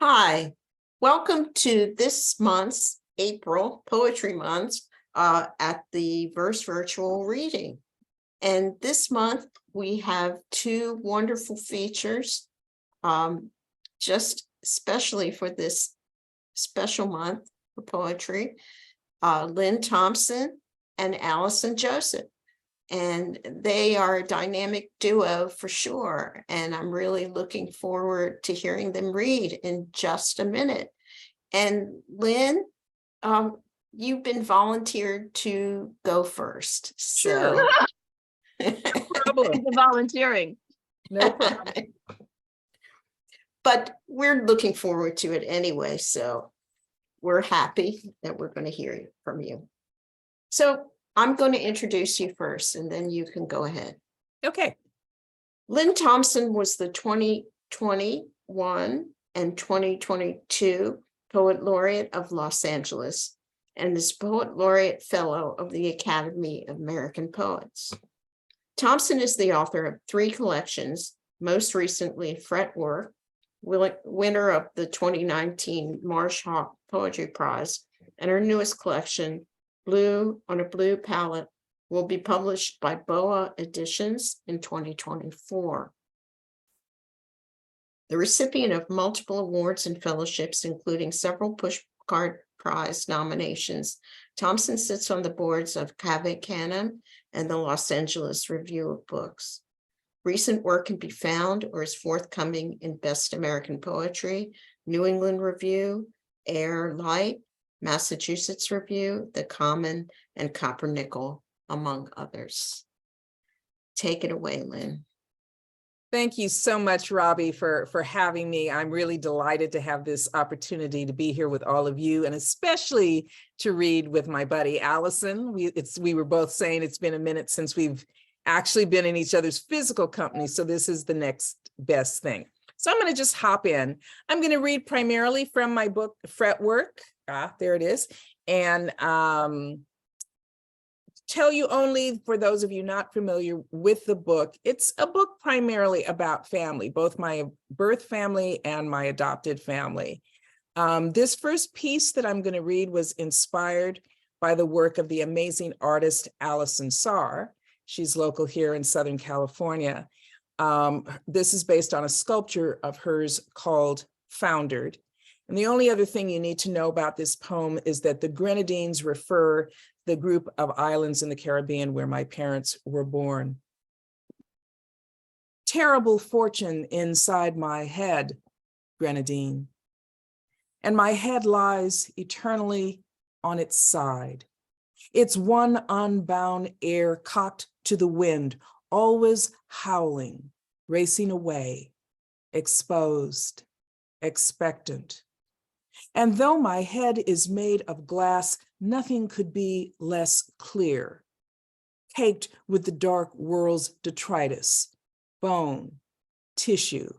Hi, welcome to this month's April Poetry Month at the Verse Virtual Reading. And this month we have two wonderful features, just especially for this special month for poetry, Lynne Thompson and Allison Joseph. And they are a dynamic duo for sure. And I'm really looking forward to hearing them read in just a minute. And Lynne, you've been volunteered to go first. So No problem. Volunteering. No problem. But we're looking forward to it anyway. So we're happy that we're going to hear from you. So I'm going to introduce you first, and then you can go ahead. Okay. Lynne Thompson was the 2021 and 2022 Poet Laureate of Los Angeles and is Poet Laureate Fellow of the Academy of American Poets. Thompson is the author of 3 collections, most recently Fretwork, winner of the 2019 Marsh Hawk Poetry Prize, and her newest collection, Blue on a Blue Palette, will be published by BOA Editions in 2024. The recipient of multiple awards and fellowships, including several Pushcart Prize nominations, Thompson sits on the boards of Cave Canon and the Los Angeles Review of Books. Recent work can be found or is forthcoming in Best American Poetry, New England Review, Air Light, Massachusetts Review, The Common, and Copper Nickel, among others. Take it away, Lynne. Thank you so much, Robbie, for having me. I'm really delighted to have this opportunity to be here with all of you, and especially to read with my buddy Allison. We were both saying it's been a minute since we've actually been in each other's physical company, so this is the next best thing. So I'm going to just hop in. I'm going to read primarily from my book, Fretwork. There it is. And tell you only, for those of you not familiar with the book, it's a book primarily about family, both my birth family and my adopted family. This first piece that I'm going to read was inspired by the work of the amazing artist Allison Sarr. She's local here in Southern California. This is based on a sculpture of hers called Foundered. And the only other thing you need to know about this poem is that the Grenadines refer the group of islands in the Caribbean where my parents were born. Terrible fortune inside my head, Grenadine, and my head lies eternally on its side. It's one unbound air cocked to the wind, always howling, racing away, exposed, expectant. And though my head is made of glass, nothing could be less clear, caked with the dark world's detritus, bone, tissue,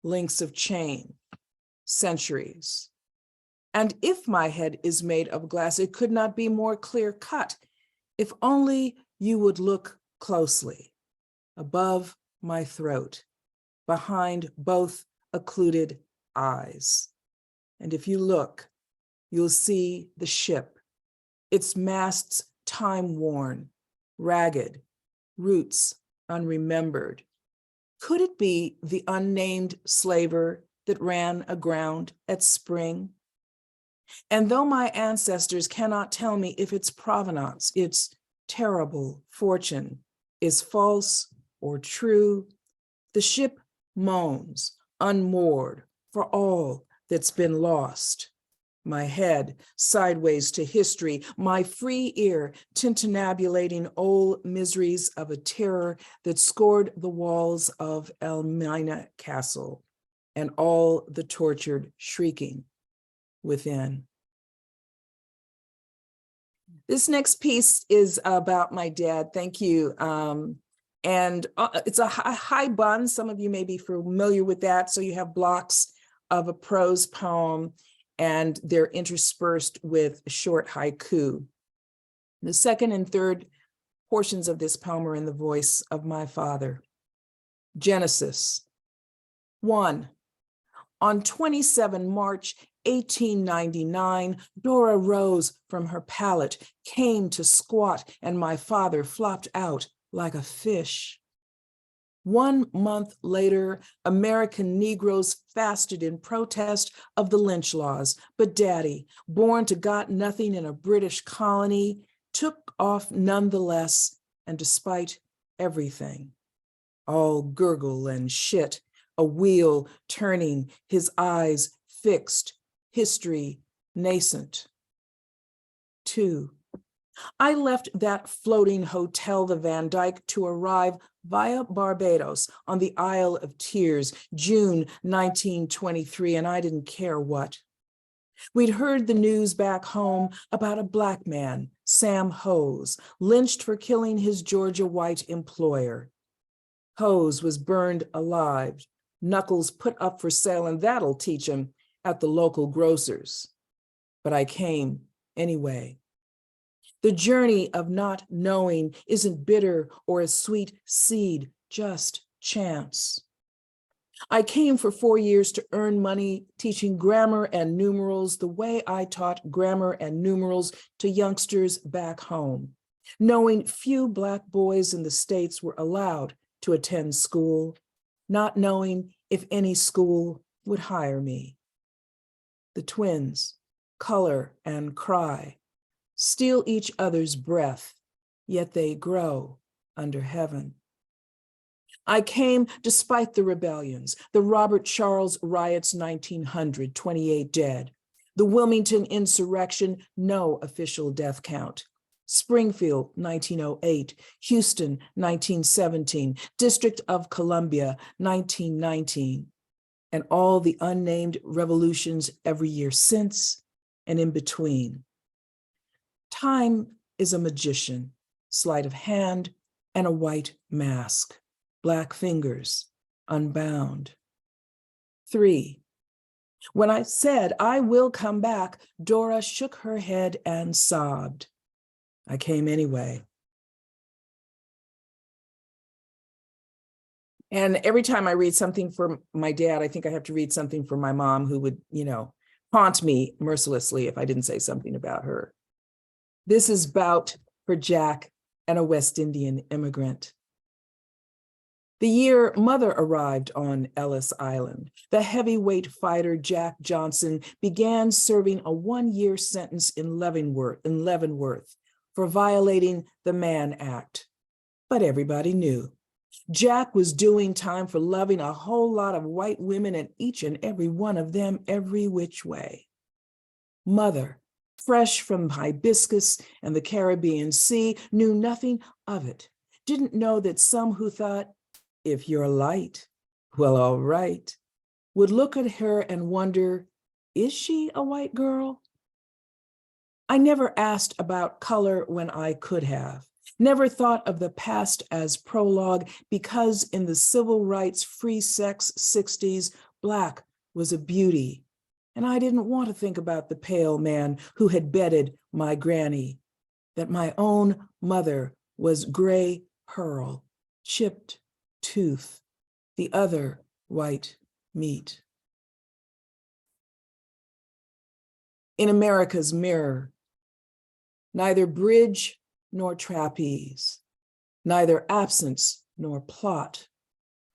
links of chain, centuries. And if my head is made of glass, it could not be more clear cut. If only you would look closely, above my throat, behind both occluded eyes. And if you look, you'll see the ship, its masts time-worn, ragged, roots unremembered. Could it be the unnamed slaver that ran aground at spring? And though my ancestors cannot tell me if its provenance, its terrible fortune, is false or true, the ship moans, unmoored, for all that's been lost. My head sideways to history, my free ear tintinnabulating old miseries of a terror that scored the walls of Elmina Castle and all the tortured shrieking within. This next piece is about my dad. Thank you. And it's a high bun. Some of you may be familiar with that. So you have blocks of a prose poem, and they're interspersed with short haiku. The second and third portions of this poem are in the voice of my father. Genesis. 1. On 27 March 1899, Dora rose from her pallet, came to squat, and my father flopped out like a fish. 1 month later, American Negroes fasted in protest of the lynch laws, but Daddy, born to got nothing in a British colony, took off nonetheless, and despite everything. All gurgle and shit, a wheel turning, his eyes fixed, history nascent. 2. I left that floating hotel, the Van Dyke, to arrive via Barbados on the Isle of Tears, June 1923, and I didn't care what. We'd heard the news back home about a Black man, Sam Hose, lynched for killing his Georgia white employer. Hose was burned alive, knuckles put up for sale, and that'll teach him at the local grocer's. But I came anyway. The journey of not knowing isn't bitter or a sweet seed, just chance. I came for 4 years to earn money teaching grammar and numerals the way I taught grammar and numerals to youngsters back home, knowing few Black boys in the States were allowed to attend school, not knowing if any school would hire me. The twins, color and cry, steal each other's breath, yet they grow under heaven. I came despite the rebellions, the Robert Charles riots 1900, 28 dead, the Wilmington insurrection, no official death count, Springfield 1908, Houston 1917, District of Columbia 1919, and all the unnamed revolutions every year since and in between. Time is a magician, sleight of hand, and a white mask, Black fingers, unbound. 3. When I said, I will come back, Dora shook her head and sobbed. I came anyway. And every time I read something for my dad, I think I have to read something for my mom, who would, haunt me mercilessly if I didn't say something about her. This is bout for Jack and a West Indian immigrant. The year Mother arrived on Ellis Island, the heavyweight fighter Jack Johnson began serving a 1-year sentence in Leavenworth for violating the Mann Act. But everybody knew Jack was doing time for loving a whole lot of white women, and each and every one of them every which way. Mother, fresh from hibiscus and the Caribbean Sea, knew nothing of it, didn't know that some who thought, if you're light, well, all right, would look at her and wonder, is she a white girl? I never asked about color when I could have, never thought of the past as prologue, because in the civil rights free sex 60s, Black was a beauty. And I didn't want to think about the pale man who had bedded my granny, that my own mother was gray pearl, chipped tooth, the other white meat. In America's mirror, neither bridge nor trapeze, neither absence nor plot,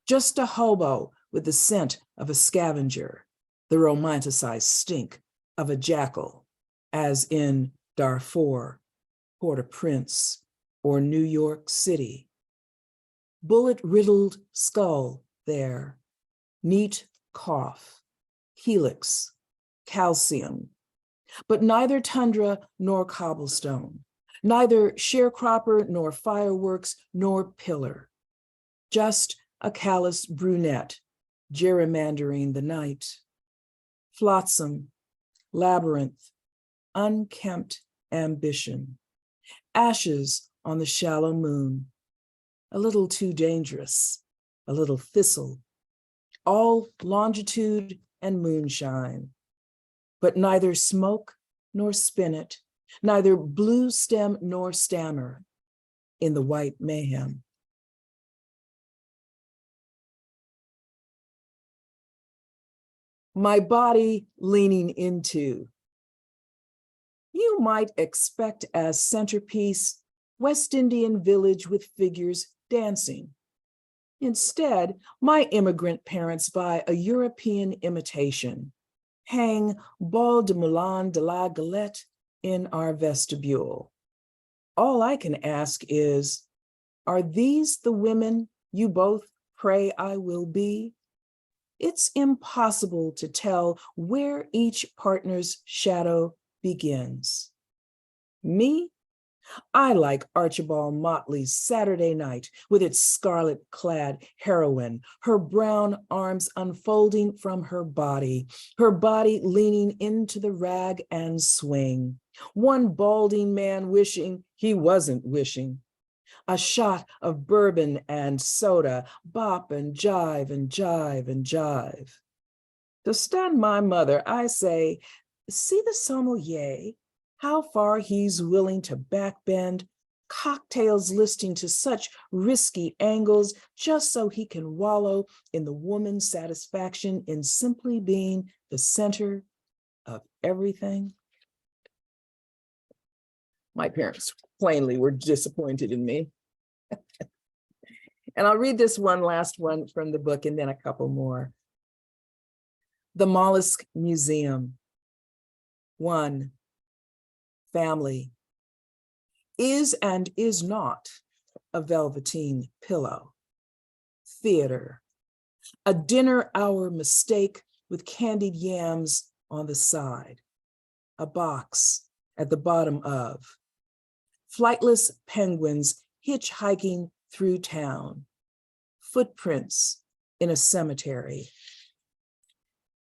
just a hobo with the scent of a scavenger, the romanticized stink of a jackal, as in Darfur, Port-au-Prince, or New York City. Bullet-riddled skull there, neat cough, helix, calcium, but neither tundra nor cobblestone, neither sharecropper nor fireworks nor pillar, just a callous brunette gerrymandering the night. Flotsam, labyrinth, unkempt ambition, ashes on the shallow moon, a little too dangerous, a little thistle, all longitude and moonshine, but neither smoke nor spinet, neither blue stem nor stammer in the white mayhem. my body leaning into. You might expect as centerpiece, West Indian village with figures dancing. Instead, my immigrant parents buy a European imitation, hang Bal de Moulin de la Galette in our vestibule. All I can ask is, are these the women you both pray I will be? It's impossible to tell where each partner's shadow begins. Me? I like Archibald Motley's Saturday Night with its scarlet-clad heroine, her brown arms unfolding from her body leaning into the rag and swing. One balding man wishing he wasn't wishing. A shot of bourbon and soda, bop and jive and jive and jive. To stun my mother, I say, see the sommelier, how far he's willing to backbend, cocktails listing to such risky angles just so he can wallow in the woman's satisfaction in simply being the center of everything. My parents plainly were disappointed in me. And I'll read this one last one from the book and then a couple more. The Mollusk Museum. 1. Family. Is and is not a velveteen pillow. Theater. A dinner hour mistake with candied yams on the side. A box at the bottom of. Flightless penguins hitchhiking through town. Footprints in a cemetery.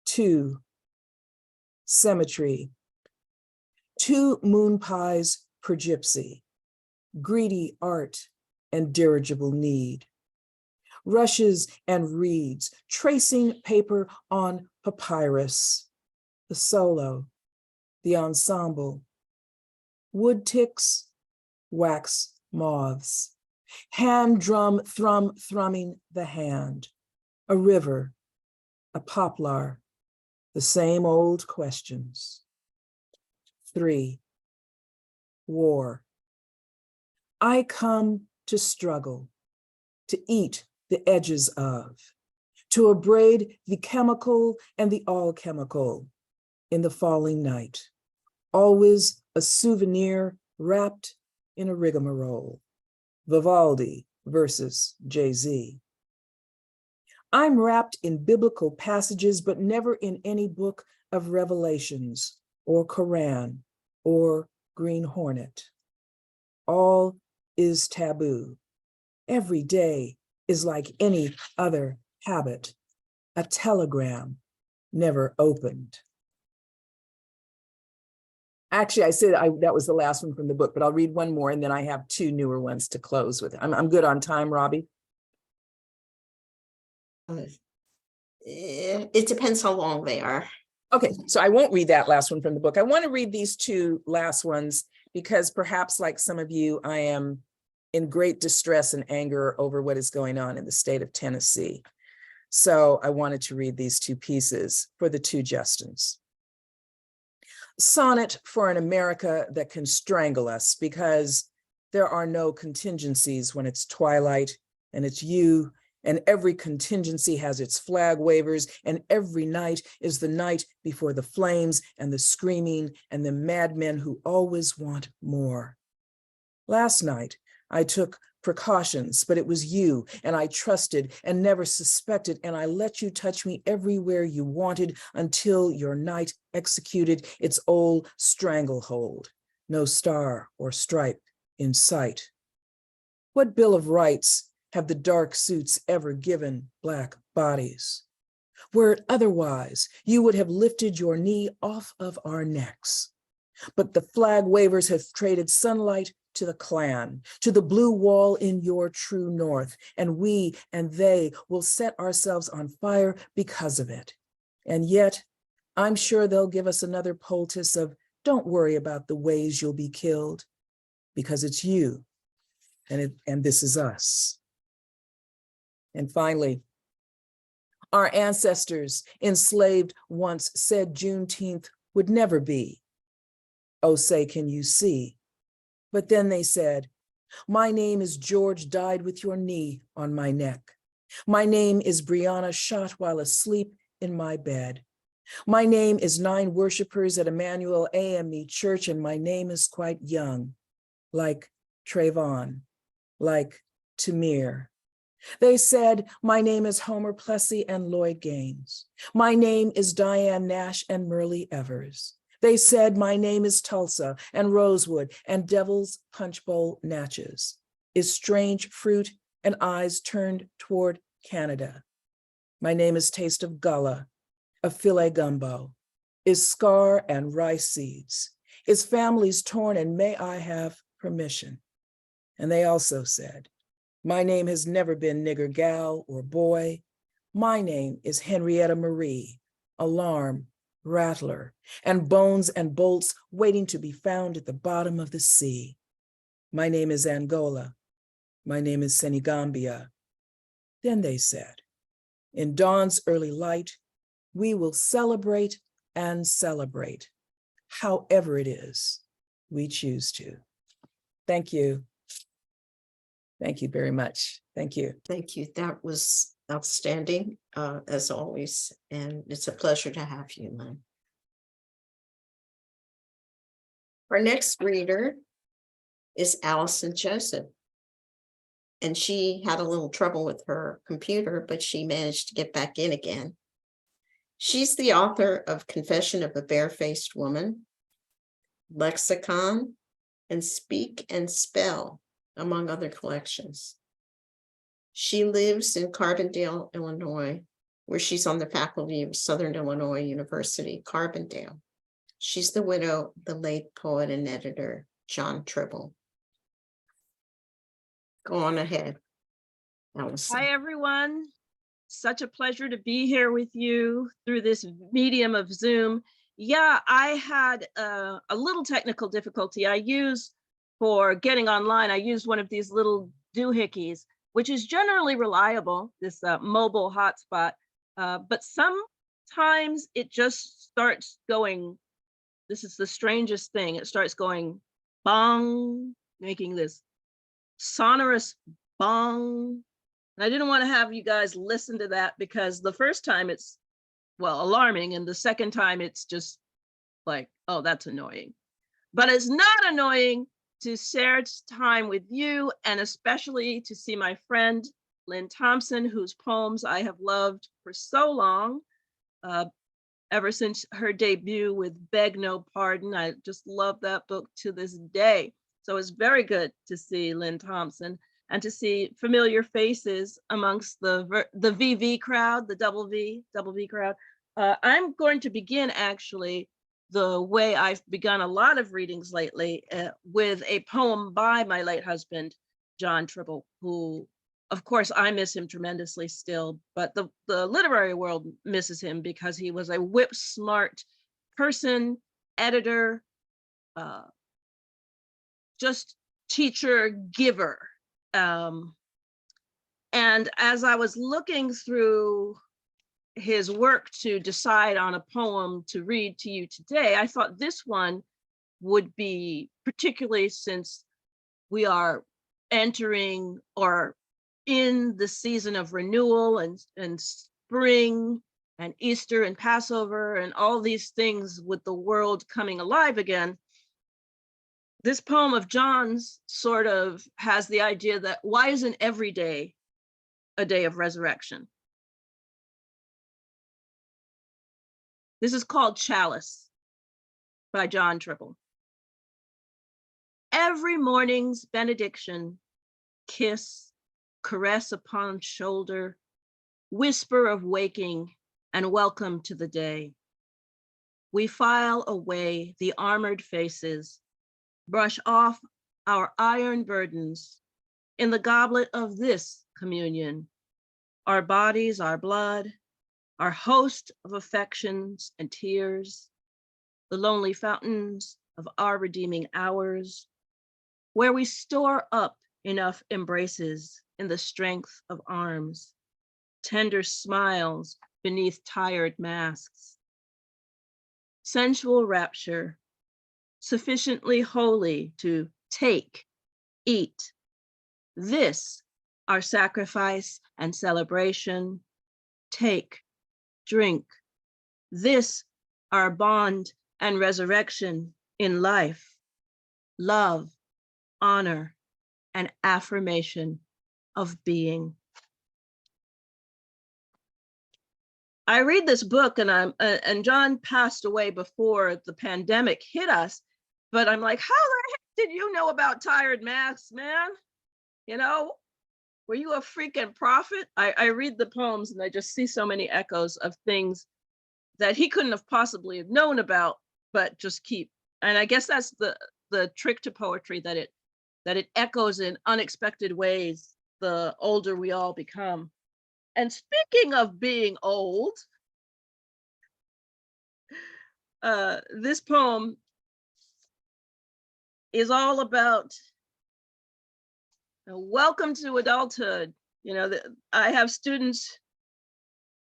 2. Cemetery. 2 moon pies per gypsy. Greedy art and dirigible need. Rushes and reeds, tracing paper on papyrus. The solo, the ensemble. Wood ticks, wax moths. Hand drum thrumming the hand. A river, a poplar, the same old questions. 3. War. I come to struggle, to eat the edges of, to abrade the chemical and the all-chemical in the falling night, always a souvenir wrapped in a rigmarole. Vivaldi versus Jay-Z. I'm wrapped in biblical passages, but never in any book of Revelations or Quran or Green Hornet. All is taboo. Every day is like any other habit, a telegram never opened. Actually, I said that was the last one from the book, but I'll read one more and then I have 2 newer ones to close with. I'm good on time, Robbie. It depends how long they are. Okay, so I won't read that last one from the book. I want to read these 2 last ones because perhaps like some of you, I am in great distress and anger over what is going on in the state of Tennessee. So I wanted to read these 2 pieces for the 2 Justins. Sonnet for an America that can strangle us because there are no contingencies when it's twilight and it's you, and every contingency has its flag wavers, and every night is the night before the flames and the screaming and the madmen who always want more. Last night, I took precautions, but it was you, and I trusted and never suspected, and I let you touch me everywhere you wanted until your night executed its old stranglehold. No star or stripe in sight. What Bill of Rights have the dark suits ever given Black bodies? Were it otherwise, you would have lifted your knee off of our necks. But the flag wavers have traded sunlight to the Klan, to the blue wall in your true north, and we and they will set ourselves on fire because of it. And yet, I'm sure they'll give us another poultice of, don't worry about the ways you'll be killed, because it's you, and this is us. And finally, Our ancestors, enslaved once, said Juneteenth would never be. Oh, say, can you see? But then they said, my name is George, died with your knee on my neck. My name is Brianna, shot while asleep in my bed. My name is 9 worshipers at Emmanuel AME Church, and my name is quite young, like Trayvon, like Tamir. They said, my name is Homer Plessy and Lloyd Gaines. My name is Diane Nash and Merle Evers. They said, my name is Tulsa and Rosewood and Devil's Punch Bowl Natchez. Is strange fruit and eyes turned toward Canada. My name is Taste of Gullah, of filet gumbo. Is scar and rice seeds. Is families torn and may I have permission? And they also said, my name has never been nigger gal or boy. My name is Henrietta Marie, alarm, rattler, and bones and bolts waiting to be found at the bottom of the sea. My name is Angola. My name is Senegambia. Then they said, in dawn's early light, we will celebrate and celebrate, however it is we choose to. Thank you. Thank you very much. Thank you. Thank you. That was outstanding, as always, and it's a pleasure to have you, Lynne. Our next reader is Allison Joseph. And she had a little trouble with her computer, but she managed to get back in again. She's the author of Confession of a Barefaced Woman, Lexicon, and Speak and Spell, among other collections. She lives in Carbondale, Illinois, where she's on the faculty of Southern Illinois University, Carbondale. She's the widow of the late poet and editor, John Tribble. Go on ahead, Allison. Hi, everyone. Such a pleasure to be here with you through this medium of Zoom. Yeah, I had a little technical difficulty. For getting online, I used one of these little doohickeys, which is generally reliable, this mobile hotspot, but sometimes it just starts going, this is the strangest thing, it starts going bong, making this sonorous bong. And I didn't want to have you guys listen to that because the first time it's, well, alarming, and the second time it's just like, oh, that's annoying. But it's not annoying to share time with you, and especially to see my friend Lynne Thompson, whose poems I have loved for so long, ever since her debut with Beg No Pardon. I just love that book to this day. So it's very good to see Lynne Thompson and to see familiar faces amongst the VV crowd, the double V crowd. I'm going to begin actually the way I've begun a lot of readings lately, with a poem by my late husband, John Tribble, who, of course, I miss him tremendously still, but the literary world misses him because he was a whip smart person, editor, just teacher, giver. And as I was looking through his work to decide on a poem to read to you today, I thought this one would be, particularly since we are entering or in the season of renewal and spring and Easter and Passover and all these things with the world coming alive again. This poem of John's sort of has the idea that why isn't every day a day of resurrection? This is called Chalice by John Tribble. Every morning's benediction, kiss, caress upon shoulder, whisper of waking and welcome to the day. We file away the armored faces, brush off our iron burdens in the goblet of this communion, our bodies, our blood, our host of affections and tears, the lonely fountains of our redeeming hours, where we store up enough embraces in the strength of arms, tender smiles beneath tired masks. Sensual rapture, sufficiently holy to take, eat. This, our sacrifice and celebration. Take, drink. This, our bond and resurrection in life, love, honor, and affirmation of being. I read this book and John passed away before the pandemic hit us, but I'm like, how the heck did you know about tired masks, man? You know, were you a freaking prophet? I read the poems and I just see so many echoes of things that he couldn't have possibly have known about, but just keep. And I guess that's the trick to poetry, that it echoes in unexpected ways the older we all become. And speaking of being old, this poem is all about welcome to adulthood. You know, I have students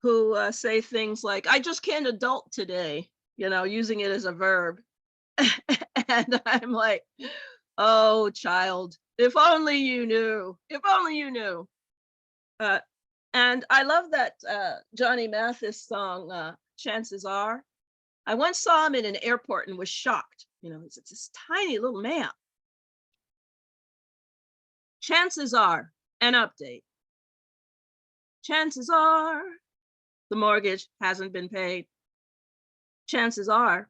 who say things like, I just can't adult today, you know, using it as a verb. And I'm like, oh, child, if only you knew, if only you knew. And I love that Johnny Mathis song, Chances Are. I once saw him in an airport and was shocked. You know, it's this tiny little man. Chances are, an update. Chances are, the mortgage hasn't been paid. Chances are,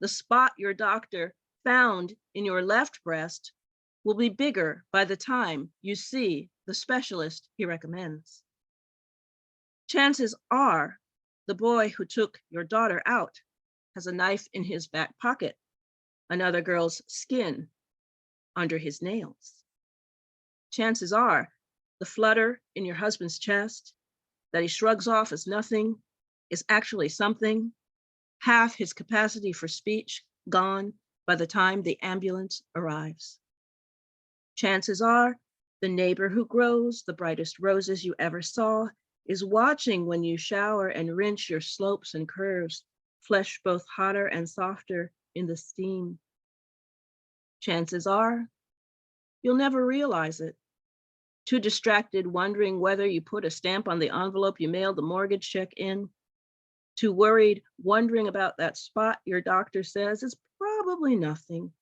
the spot your doctor found in your left breast will be bigger by the time you see the specialist he recommends. Chances are, the boy who took your daughter out has a knife in his back pocket, another girl's skin under his nails. Chances are, the flutter in your husband's chest that he shrugs off as nothing is actually something, half his capacity for speech gone by the time the ambulance arrives. Chances are, the neighbor who grows the brightest roses you ever saw is watching when you shower and rinse your slopes and curves, flesh both hotter and softer in the steam. Chances are, you'll never realize it. Too distracted wondering whether you put a stamp on the envelope you mailed the mortgage check in. Too worried wondering about that spot your doctor says is probably nothing.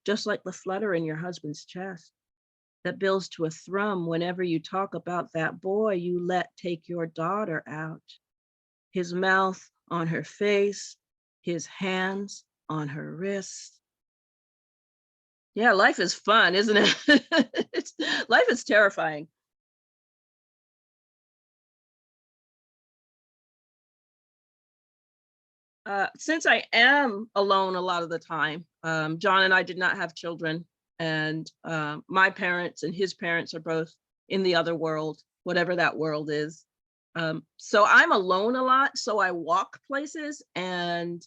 Just like the flutter in your husband's chest that builds to a thrum whenever you talk about that boy you let take your daughter out. His mouth on her face, his hands on her wrists. Yeah, life is fun, isn't it? Life is terrifying. Since I am alone a lot of the time, John and I did not have children, and my parents and his parents are both in the other world, whatever that world is. So I'm alone a lot, so I walk places, and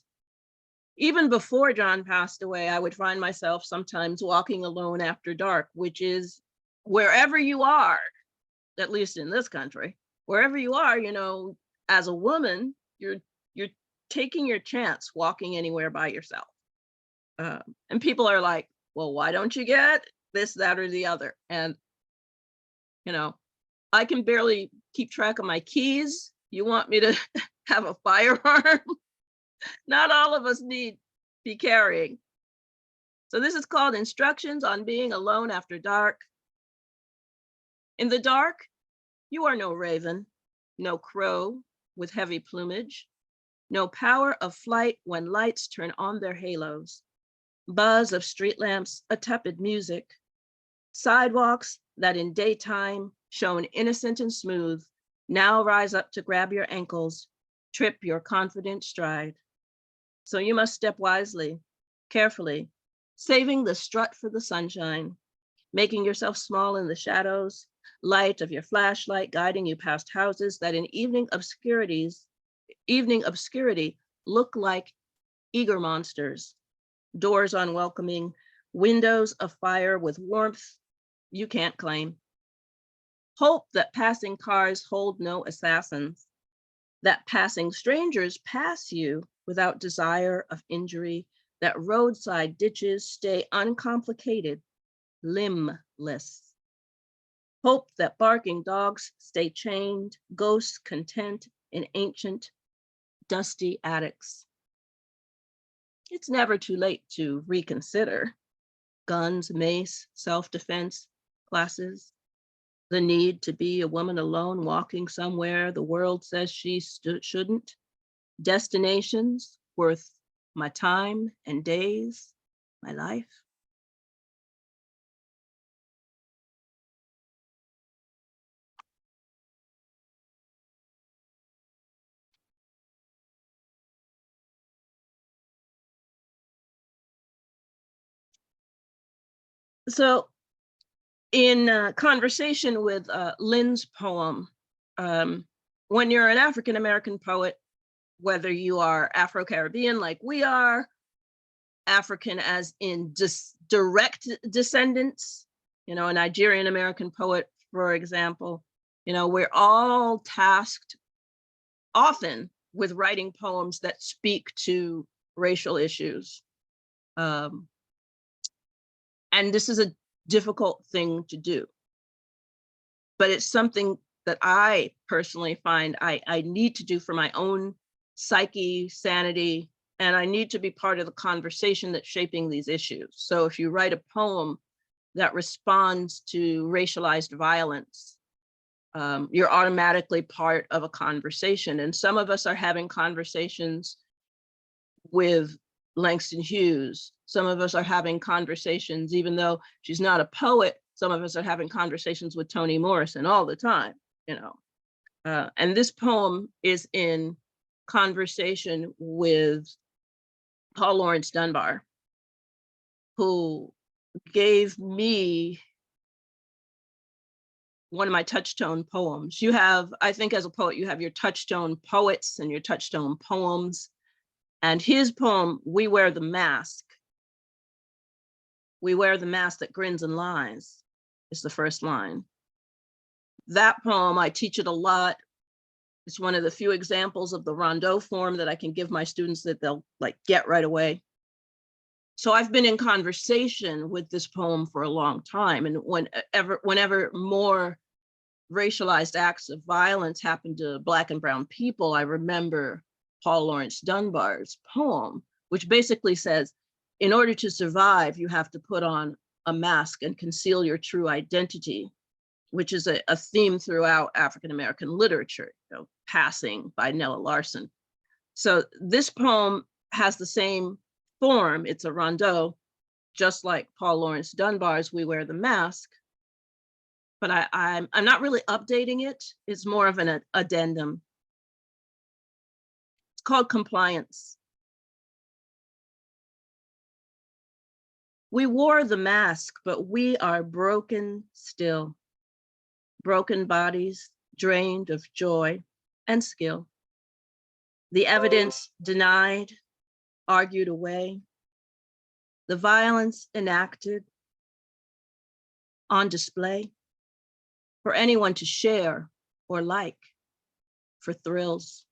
even before John passed away, I would find myself sometimes walking alone after dark, which is wherever you are, at least in this country, wherever you are, you know, as a woman, you're taking your chance walking anywhere by yourself. And people are like, well, why don't you get this, that, or the other? And, you know, I can barely keep track of my keys. You want me to have a firearm? Not all of us need be carrying. So this is called Instructions on Being Alone After Dark. In the dark, you are no raven, no crow with heavy plumage, no power of flight when lights turn on their halos, buzz of street lamps, a tepid music, sidewalks that in daytime shone innocent and smooth, now rise up to grab your ankles, trip your confident stride. So you must step wisely, carefully, saving the strut for the sunshine, making yourself small in the shadows, light of your flashlight guiding you past houses that in evening obscurity look like eager monsters, doors unwelcoming, windows of fire with warmth you can't claim. Hope that passing cars hold no assassins, that passing strangers pass you without desire of injury, that roadside ditches stay uncomplicated, limbless. Hope that barking dogs stay chained, ghosts content in ancient, dusty attics. It's never too late to reconsider guns, mace, self-defense classes, the need to be a woman alone walking somewhere the world says she shouldn't, destinations worth my time and days, my life. So in conversation with Lynne's poem, when you're an African-American poet, whether you are Afro-Caribbean like we are, African as in direct descendants, you know, a Nigerian American poet, for example, you know, we're all tasked often with writing poems that speak to racial issues. And this is a difficult thing to do, but it's something that I personally find I need to do for my own psyche, sanity, and I need to be part of the conversation that's shaping these issues. So if you write a poem that responds to racialized violence, you're automatically part of a conversation. And some of us are having conversations with Langston Hughes. Some of us are having conversations, even though she's not a poet, some of us are having conversations with Toni Morrison all the time, you know. And this poem is in conversation with Paul Laurence Dunbar, who gave me one of my touchstone poems. You have, I think as a poet, you have your touchstone poets and your touchstone poems. And his poem, We Wear the Mask. We wear the mask that grins and lies, is the first line. That poem, I teach it a lot. It's one of the few examples of the rondeau form that I can give my students that they'll like get right away. So I've been in conversation with this poem for a long time. And whenever more racialized acts of violence happen to Black and brown people, I remember Paul Laurence Dunbar's poem, which basically says, in order to survive, you have to put on a mask and conceal your true identity, which is a theme throughout African-American literature, you know, Passing by Nella Larson. So this poem has the same form. It's a rondeau, just like Paul Laurence Dunbar's We Wear the Mask, but I'm not really updating it. It's more of an addendum. It's called Compliance. We wore the mask, but we are broken still. Broken bodies, drained of joy and skill. The evidence denied, argued away. The violence enacted, on display for anyone to share or like, for thrills.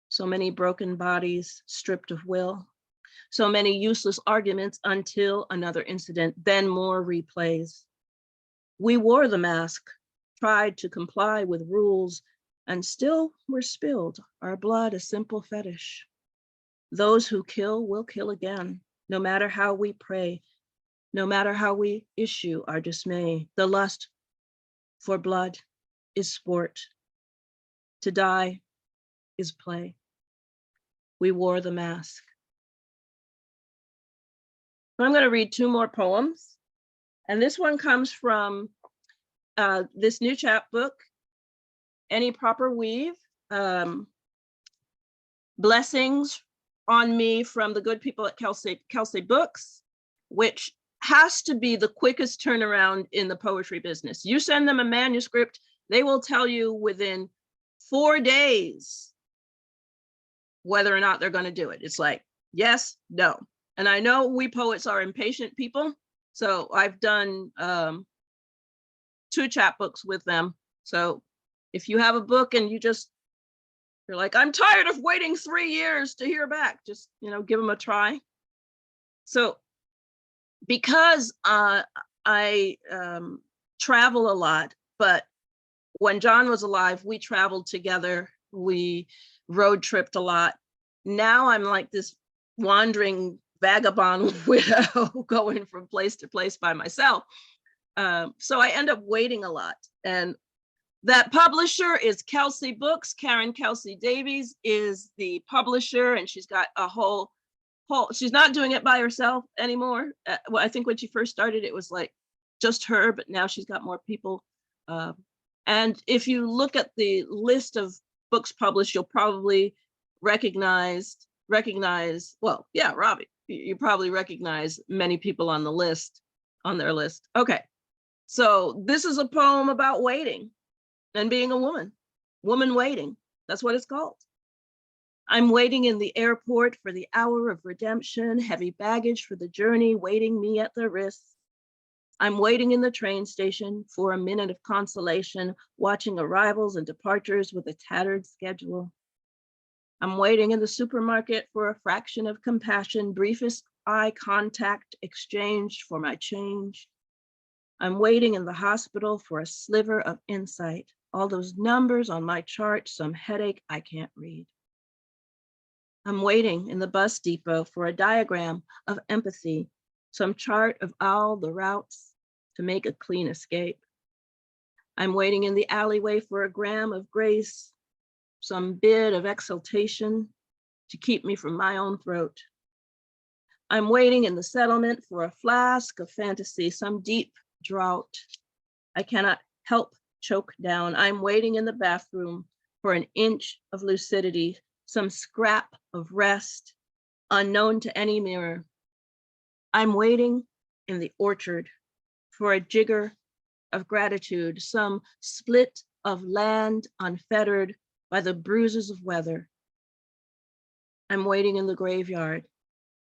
So many broken bodies stripped of will. So many useless arguments until another incident, then more replays. We wore the mask, tried to comply with rules, and still were spilled, our blood a simple fetish. Those who kill will kill again, no matter how we pray, no matter how we issue our dismay. The lust for blood is sport. To die is play. We wore the mask. So I'm going to read two more poems. And this one comes from this new chapbook, Any Proper Weave. Blessings on me from the good people at Kelsey Books, which has to be the quickest turnaround in the poetry business. You send them a manuscript, they will tell you within 4 days whether or not they're going to do it. It's like, yes, no. And I know we poets are impatient people. So I've done 2 chapbooks with them. So if you have a book and you're like, I'm tired of waiting 3 years to hear back, just, give them a try. So because I travel a lot, but when John was alive, we traveled together. We road tripped a lot. Now I'm like this wandering vagabond widow going from place to place by myself. So I end up waiting a lot. And that publisher is Kelsey Books. Karen Kelsey Davies is the publisher, and she's got a whole, she's not doing it by herself anymore. Well, I think when she first started, it was like just her, but now she's got more people. And if you look at the list of books published, you'll probably recognize, well, yeah, Robbie, you probably recognize many people on the list, on their list. Okay, so this is a poem about waiting and being a woman waiting. That's what it's called. I'm waiting in the airport for the hour of redemption, heavy baggage for the journey waiting me at the wrist. I'm waiting in the train station for a minute of consolation, watching arrivals and departures with a tattered schedule. I'm waiting in the supermarket for a fraction of compassion, briefest eye contact exchanged for my change. I'm waiting in the hospital for a sliver of insight, all those numbers on my chart, some headache I can't read. I'm waiting in the bus depot for a diagram of empathy, some chart of all the routes to make a clean escape. I'm waiting in the alleyway for a gram of grace, some bit of exultation to keep me from my own throat. I'm waiting in the settlement for a flask of fantasy, some deep drought I cannot help choke down. I'm waiting in the bathroom for an inch of lucidity, some scrap of rest unknown to any mirror. I'm waiting in the orchard for a jigger of gratitude, some split of land unfettered by the bruises of weather. I'm waiting in the graveyard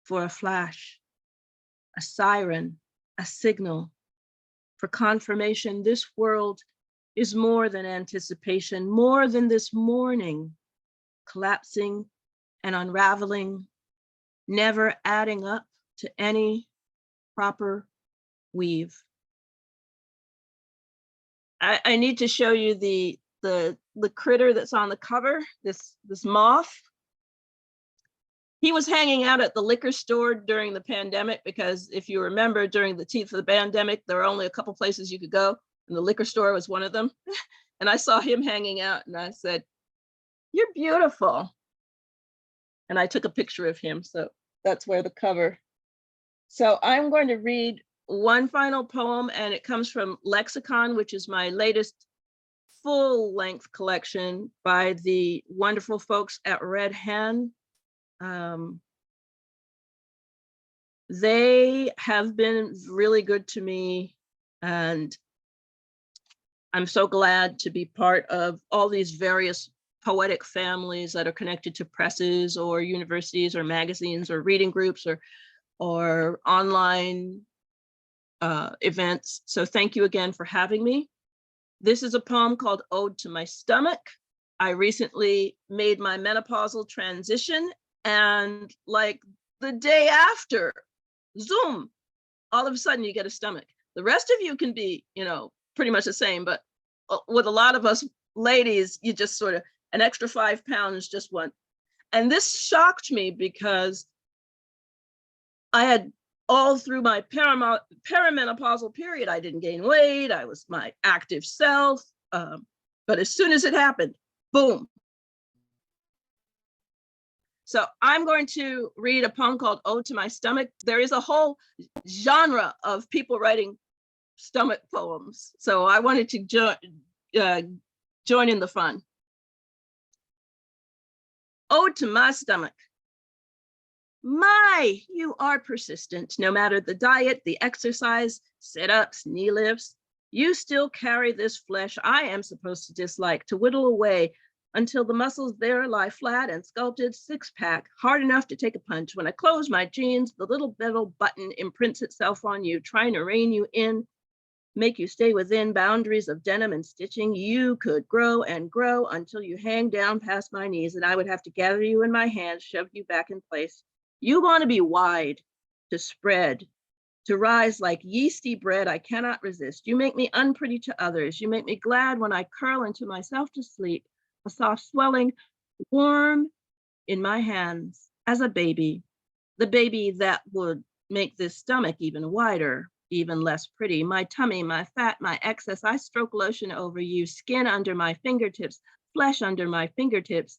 for a flash, a siren, a signal, for confirmation this world is more than anticipation, more than this morning, collapsing and unraveling, never adding up to any proper weave. I need to show you the critter that's on the cover, this moth. He was hanging out at the liquor store during the pandemic because if you remember, during the teeth of the pandemic, there were only a couple places you could go, and the liquor store was one of them. And I saw him hanging out and I said, "You're beautiful." And I took a picture of him, so that's where the cover. So I'm going to read one final poem, and it comes from Lexicon, which is my latest full-length collection by the wonderful folks at Red Hen. They have been really good to me, and I'm so glad to be part of all these various poetic families that are connected to presses or universities or magazines or reading groups or online events. So thank you again for having me. This is a poem called Ode to My Stomach. I recently made my menopausal transition, and like the day after, zoom, all of a sudden you get a stomach. The rest of you can be, pretty much the same, but with a lot of us ladies, you just sort of, an extra 5 pounds just went. And this shocked me because I had all through my perimenopausal period, I didn't gain weight. I was my active self. But as soon as it happened, boom. So I'm going to read a poem called Ode to My Stomach. There is a whole genre of people writing stomach poems. So I wanted to join in the fun. Ode to my stomach. My, you are persistent. No matter the diet, the exercise, sit-ups, knee lifts, you still carry this flesh I am supposed to dislike, to whittle away until the muscles there lie flat and sculpted, six-pack, hard enough to take a punch. When I close my jeans, the little metal button imprints itself on you, trying to rein you in. make you stay within boundaries of denim and stitching. You could grow and grow until you hang down past my knees, and I would have to gather you in my hands, shove you back in place. You want to be wide, to spread, to rise like yeasty bread I cannot resist. You make me unpretty to others. You make me glad when I curl into myself to sleep, a soft swelling, warm in my hands as a baby, the baby that would make this stomach even wider, even less pretty. My tummy, my fat, my excess, I stroke lotion over you, skin under my fingertips, flesh under my fingertips.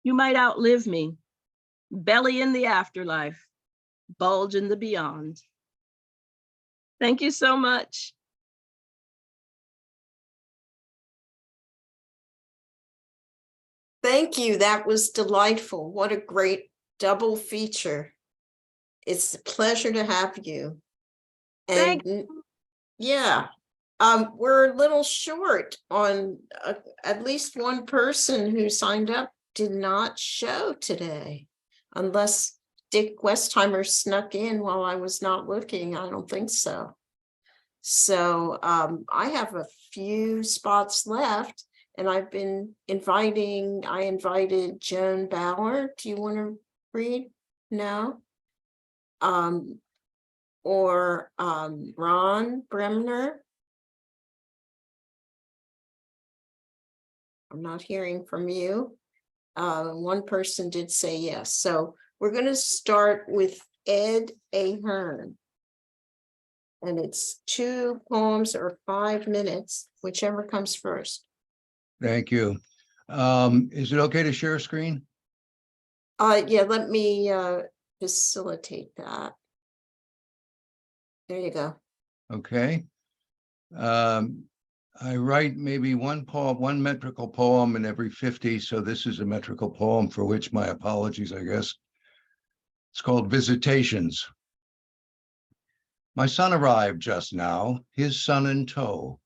You might outlive me, belly in the afterlife, bulge in the beyond. Thank you so much. Thank you. That was delightful. What a great double feature. It's a pleasure to have you. And yeah, we're a little short on at least one person who signed up did not show today, unless Dick Westheimer snuck in while I was not looking. I don't think so. So I have a few spots left, and I've been I invited Joan Bauer. Do you want to read? No. Or Ron Bremner. I'm not hearing from you. One person did say yes. So we're going to start with Ed Ahern. And it's 2 poems or 5 minutes, whichever comes first. Thank you. Is it okay to share a screen? Yeah, let me facilitate that. There you go. Okay. I write maybe one metrical poem in every 50, so this is a metrical poem, for which my apologies, I guess. It's called Visitations. My son arrived just now, his son in tow.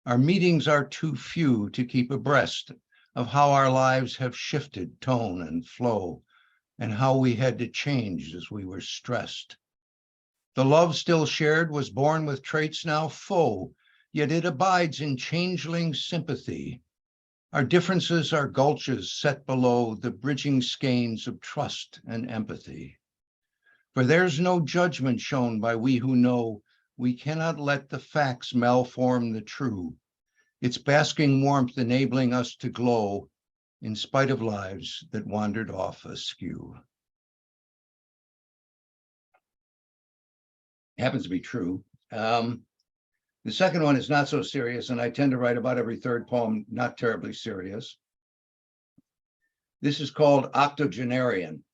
Our meetings are too few to keep abreast of how our lives have shifted tone and flow, and how we had to change as we were stressed. The love still shared was born with traits now foe, yet it abides in changeling sympathy. Our differences are gulches set below the bridging skeins of trust and empathy. For there's no judgment shown by we who know we cannot let the facts malform the true. Its basking warmth enabling us to glow in spite of lives that wandered off askew. Happens to be true. The second one is not so serious, and I tend to write about every third poem not terribly serious. This is called Octogenarian.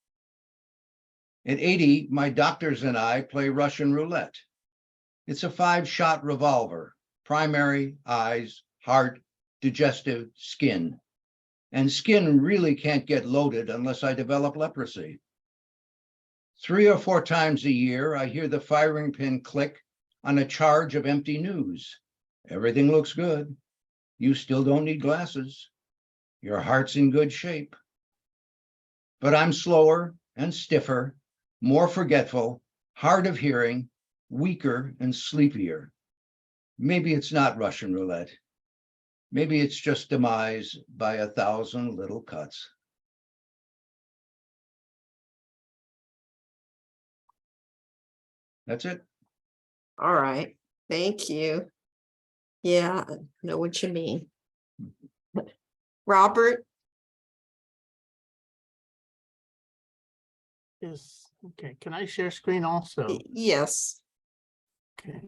At 80, my doctors and I play Russian roulette. It's a 5-shot revolver, primary, eyes, heart, digestive, skin. And skin really can't get loaded unless I develop leprosy. 3 or 4 times a year, I hear the firing pin click on a charge of empty news. Everything looks good. You still don't need glasses. Your heart's in good shape. But I'm slower and stiffer, more forgetful, hard of hearing, weaker and sleepier. Maybe it's not Russian roulette. Maybe it's just demise by 1,000 little cuts. That's it. All right. Thank you. Yeah, I know what you mean. Robert? Yes, okay. Can I share screen also? Yes. Okay.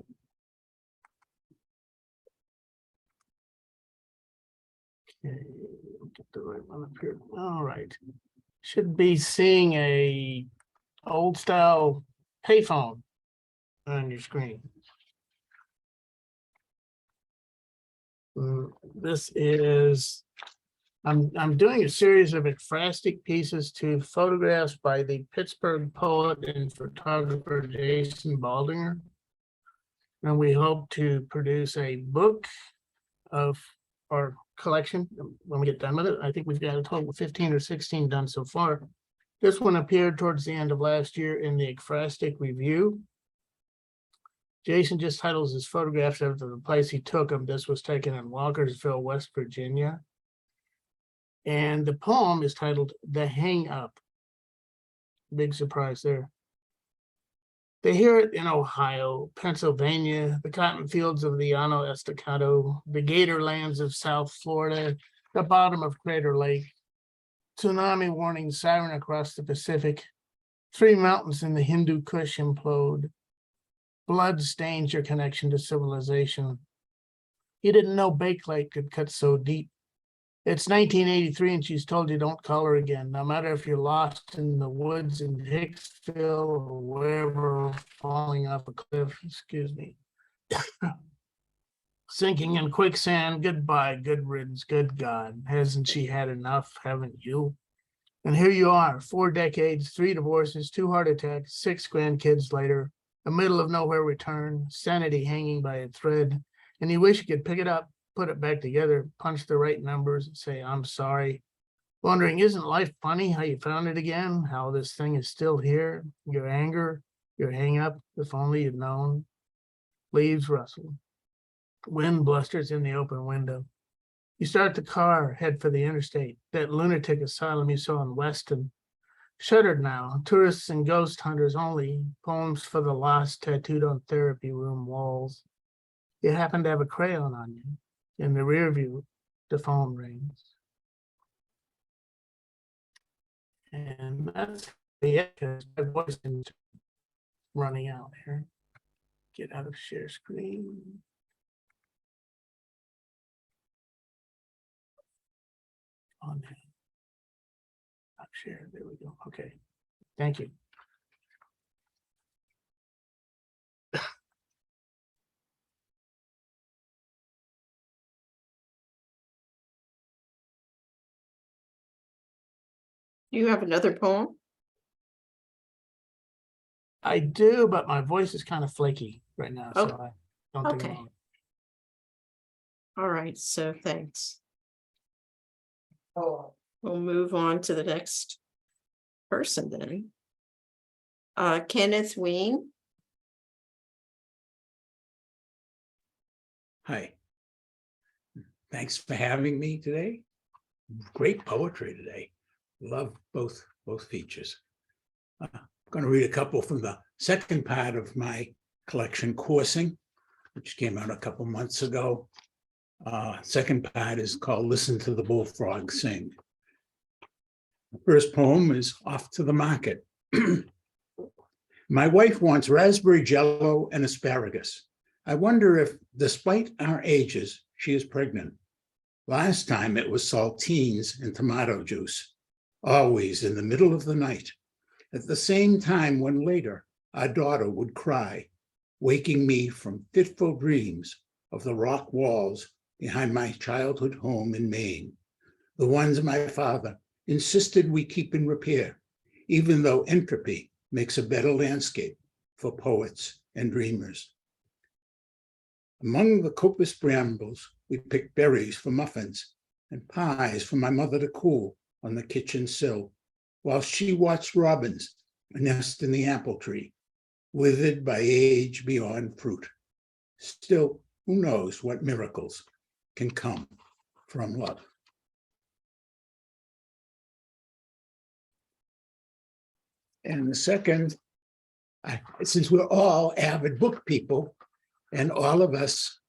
Okay, we'll get the right one up here. All right. Should be seeing a old style payphone on your screen. This is, I'm doing a series of ekphrastic pieces to photographs by the Pittsburgh poet and photographer Jason Baldinger. And we hope to produce a book of our collection when we get done with it. I think we've got a total of 15 or 16 done so far. This one appeared towards the end of last year in the Ekphrastic Review. Jason just titles his photographs after the place he took them. This was taken in Walkersville, West Virginia. And the poem is titled The Hang Up. Big surprise there. They hear it in Ohio, Pennsylvania, the cotton fields of the Llano Estacado, the gator lands of South Florida, the bottom of Crater Lake, tsunami warning siren across the Pacific, 3 mountains in the Hindu Kush implode. Blood stains your connection to civilization. You didn't know Bakelite could cut so deep. It's 1983 and she's told you don't call her again, no matter if you're lost in the woods in Hicksville or wherever, falling off a cliff, excuse me. Sinking in quicksand, goodbye, good riddance, good God. Hasn't she had enough, haven't you? And here you are, 4 decades, 3 divorces, 2 heart attacks, 6 grandkids later, a middle of nowhere return, sanity hanging by a thread, and you wish you could pick it up, put it back together, punch the right numbers and say, I'm sorry. Wondering, isn't life funny how you found it again? How this thing is still here? Your anger, your hang up, if only you'd known. Leaves rustle. Wind blusters in the open window. You start the car, head for the interstate, that lunatic asylum you saw in Weston. Shuttered now, tourists and ghost hunters only, poems for the lost tattooed on therapy room walls. You happen to have a crayon on you. In the rear view, the phone rings. And that's it, because my voice is running out here. Get out of share screen. On there. Not share, there we go. Okay, thank you. Do you have another poem? I do, but my voice is kind of flaky right now, so Oh, I don't think okay. I'm on. All right, so thanks. We'll move on to the next person then. Kenneth Weene. Hi. Thanks for having me today. Great poetry today. Love both features. I'm going to read a couple from the second part of my collection, Coursing, which came out a couple months ago. Second part is called Listen to the Bullfrog Sing. The first poem is Off to the Market. My wife wants raspberry jello and asparagus. I wonder if, despite our ages, she is pregnant. Last time it was saltines and tomato juice, always in the middle of the night, at the same time when later our daughter would cry, waking me from fitful dreams of the rock walls behind my childhood home in Maine, the ones my father insisted we keep in repair, even though entropy makes a better landscape for poets and dreamers. Among the coppice brambles, we picked berries for muffins and pies for my mother to cool on the kitchen sill, while she watched robins nest in the apple tree, withered by age beyond fruit. Still, who knows what miracles can come from love. And the second, since we're all avid book people, and all of us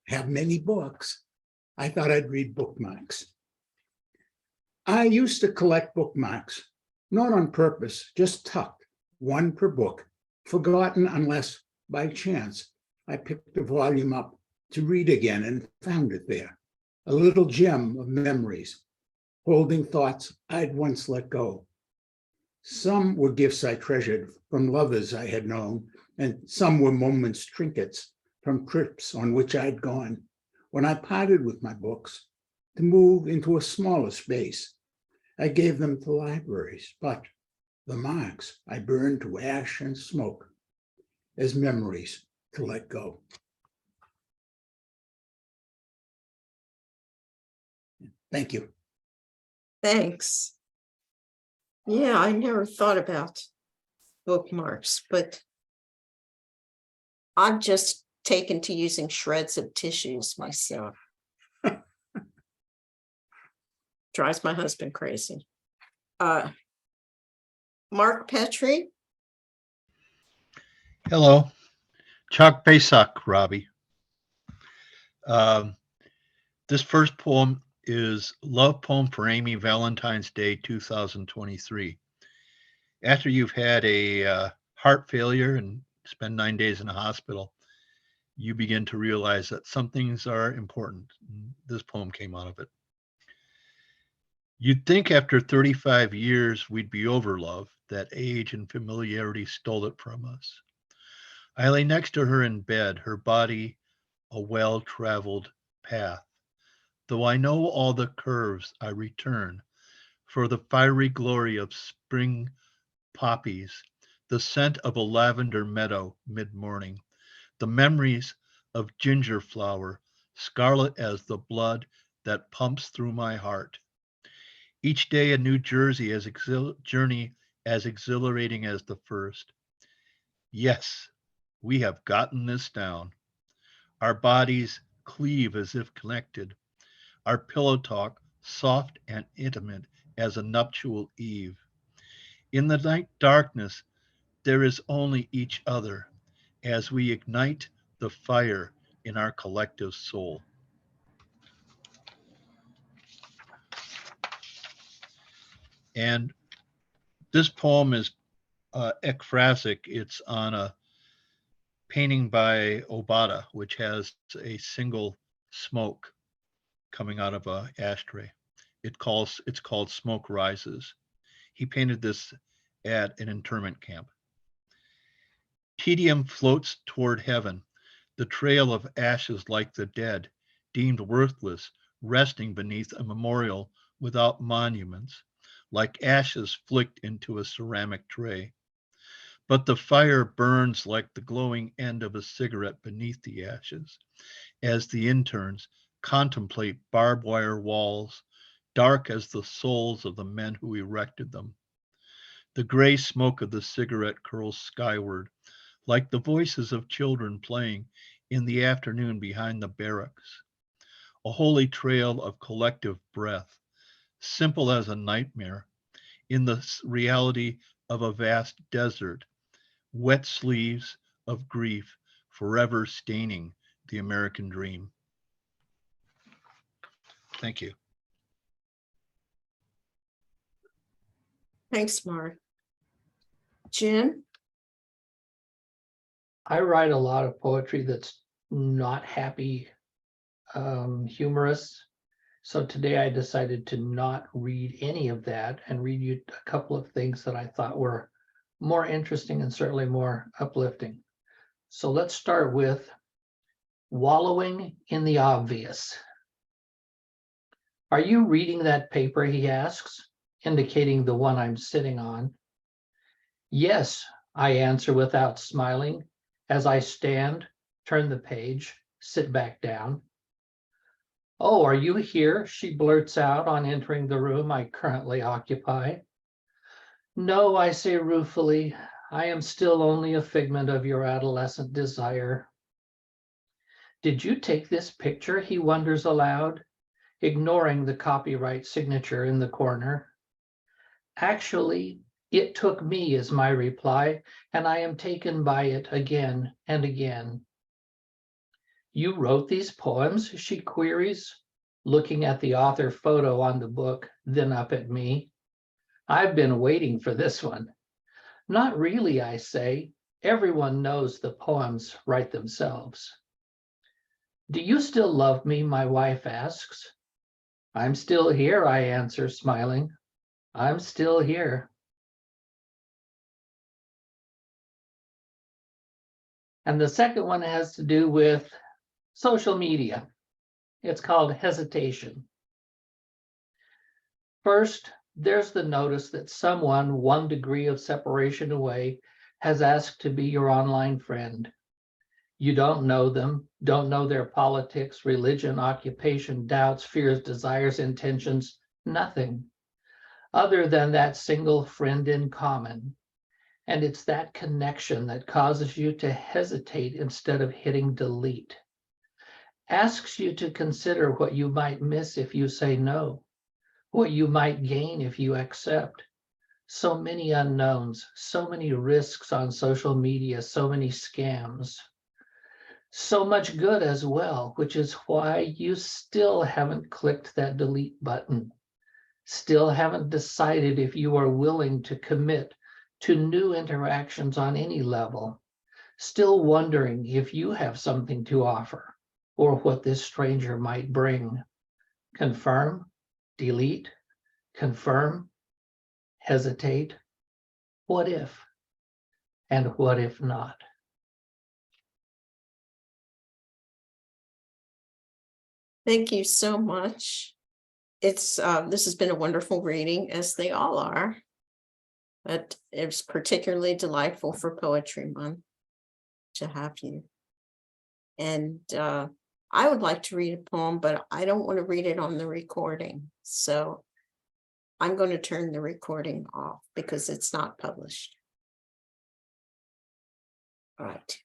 have many books, I thought I'd read bookmarks. I used to collect bookmarks, not on purpose, just tucked, one per book, forgotten unless by chance I picked a volume up to read again and found it there, a little gem of memories, holding thoughts I'd once let go. Some were gifts I treasured from lovers I had known, and some were moments, trinkets from trips on which I'd gone when I parted with my books to move into a smaller space. I gave them to libraries, but the marks I burned to ash and smoke as memories to let go. Thank you. Thanks. Yeah, I never thought about bookmarks, but I'm just taken to using shreds of tissues myself. Drives my husband crazy. Marc Petrie, Hello, Chuck Pesach, Robbie. This first poem is Love Poem for Amy, Valentine's Day 2023. After you've had a heart failure and spend 9 days in a hospital, you begin to realize that some things are important. This poem came out of it. You'd think after 35 years we'd be over love, that age and familiarity stole it from us. I lay next to her in bed, her body a well-traveled path. Though I know all the curves, I return for the fiery glory of spring poppies, the scent of a lavender meadow mid-morning, the memories of ginger flower, scarlet as the blood that pumps through my heart. Each day a new journey as exhilarating as the first. Yes, we have gotten this down. Our bodies cleave as if connected. Our pillow talk soft and intimate as a nuptial eve. In the night darkness, there is only each other as we ignite the fire in our collective soul. And this poem is ekphrastic. It's on a painting by Obata, which has a single smoke coming out of an ashtray. It's called Smoke Rises. He painted this at an internment camp. Tedium floats toward heaven, the trail of ashes like the dead, deemed worthless, resting beneath a memorial without monuments, like ashes flicked into a ceramic tray. But the fire burns like the glowing end of a cigarette beneath the ashes, as the interns contemplate barbed wire walls, dark as the souls of the men who erected them. The gray smoke of the cigarette curls skyward, like the voices of children playing in the afternoon behind the barracks. A holy trail of collective breath, simple as a nightmare, in the reality of a vast desert, wet sleeves of grief forever staining the American dream. Thank you. thanks, Marc. Jim, I write a lot of poetry that's not happy, humorous. So today I decided to not read any of that and read you a couple of things that I thought were more interesting and certainly more uplifting. So let's start with Wallowing in the Obvious. Are you reading that paper, he asks, indicating the one I'm sitting on. Yes, I answer without smiling, as I stand, turn the page, sit back down. Oh, are you here? She blurts out on entering the room I currently occupy. No, I say ruefully, I am still only a figment of your adolescent desire. Did you take this picture? He wonders aloud, ignoring the copyright signature in the corner. Actually, it took me, is my reply, and I am taken by it again and again. You wrote these poems? She queries, looking at the author photo on the book, then up at me. I've been waiting for this one. Not really, I say. Everyone knows the poems write themselves. Do you still love me? My wife asks. I'm still here, I answer, smiling. I'm still here. And the second one has to do with social media. It's called Hesitation. First, there's the notice that someone 1 degree of separation away has asked to be your online friend. You don't know them, don't know their politics, religion, occupation, doubts, fears, desires, intentions, nothing other than that single friend in common. And it's that connection that causes you to hesitate instead of hitting delete. Asks you to consider what you might miss if you say no, what you might gain if you accept. So many unknowns, so many risks on social media, so many scams. So much good as well, which is why you still haven't clicked that delete button. Still haven't decided if you are willing to commit to new interactions on any level. Still wondering if you have something to offer or what this stranger might bring. Confirm, delete, confirm, hesitate. What if? And what if not? Thank you so much. It's this has been a wonderful reading, as they all are. But it was particularly delightful for Poetry Month to have you. And I would like to read a poem, but I don't want to read it on the recording. So I'm going to turn the recording off because it's not published. All right.